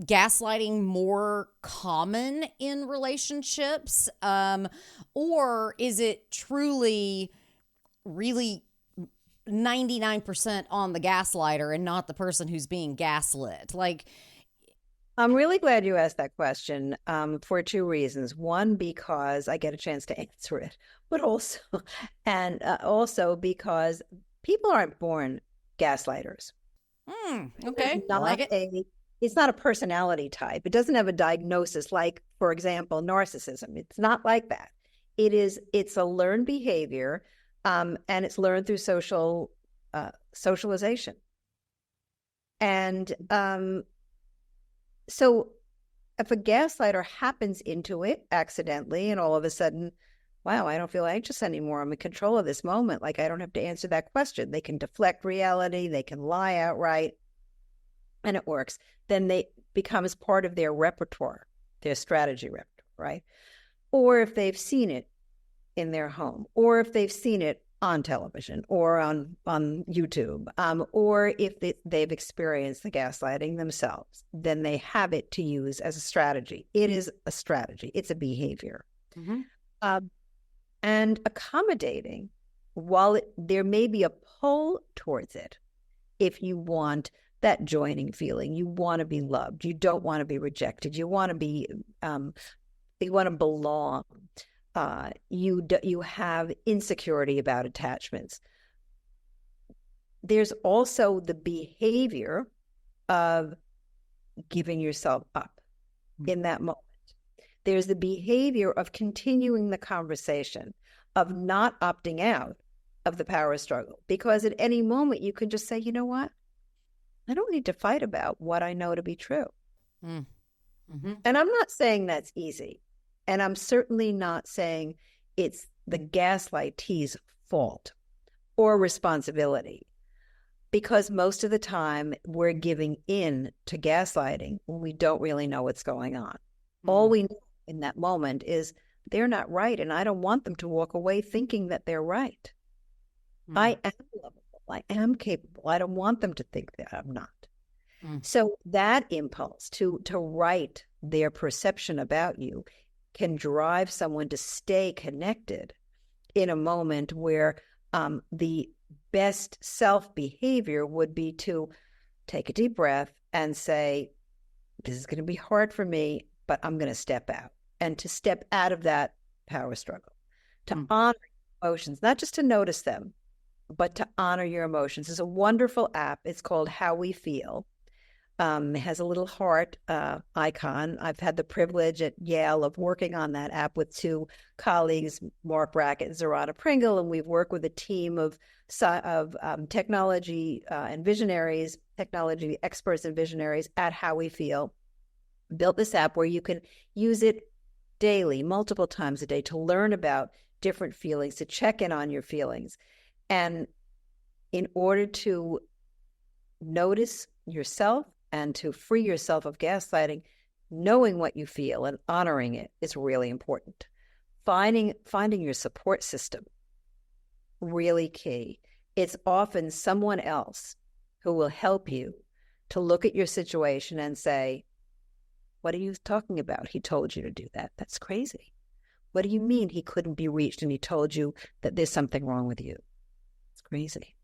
gaslighting more common in relationships? Or is it truly really 99% on the gaslighter and not the person who's being gaslit? Like, I'm really glad you asked that question for two reasons. One, because I get a chance to answer it, but also, and also because people aren't born gaslighters. It is okay, I like not it. it's not a personality type. It doesn't have a diagnosis like, for example, narcissism. It's not like that. It's a learned behavior, and it's learned through socialization. And so if a gaslighter happens into it accidentally and all of a sudden, wow, I don't feel anxious anymore. I'm in control of this moment. Like I don't have to answer that question. They can deflect reality. They can lie outright and it works. Then they becomes part of their repertoire, their strategy repertoire, right? Or if they've seen it in their home, or if they've seen it on television or on YouTube, or if they've experienced the gaslighting themselves, then they have it to use as a strategy. It is a strategy. It's a behavior. Mm-hmm. And accommodating, while there may be a pull towards it, if you want that joining feeling, you want to be loved, you don't want to be rejected, you want to be, you want to belong. You have insecurity about attachments. There's also the behavior of giving yourself up in that moment. There's the behavior of continuing the conversation, of not opting out of the power struggle, because at any moment you can just say, you know what? I don't need to fight about what I know to be true. Mm-hmm. And I'm not saying that's easy. And I'm certainly not saying it's the gaslightee's fault or responsibility, because most of the time we're giving in to gaslighting when we don't really know what's going on. All we know in that moment is they're not right, and I don't want them to walk away thinking that they're right. I am lovable. I am capable. I don't want them to think that I'm not. So that impulse to write their perception about you can drive someone to stay connected in a moment where the best self behavior would be to take a deep breath and say, this is going to be hard for me, but I'm going to step out, and to step out of that power struggle, to honor emotions, not just to notice them, but to honor your emotions. There's a wonderful app. It's called How We Feel. It has a little heart icon. I've had the privilege at Yale of working on that app with two colleagues, Mark Brackett and Zorana Pringle, and we've worked with a team of technology and visionaries, technology experts and visionaries at How We Feel. Built this app where you can use it daily, multiple times a day, to learn about different feelings, to check in on your feelings. And in order to notice yourself and to free yourself of gaslighting, knowing what you feel and honoring it is really important. Finding your support system, really key. It's often someone else who will help you to look at your situation and say, what are you talking about? He told you to do that. That's crazy. What do you mean he couldn't be reached and he told you that there's something wrong with you? It's crazy.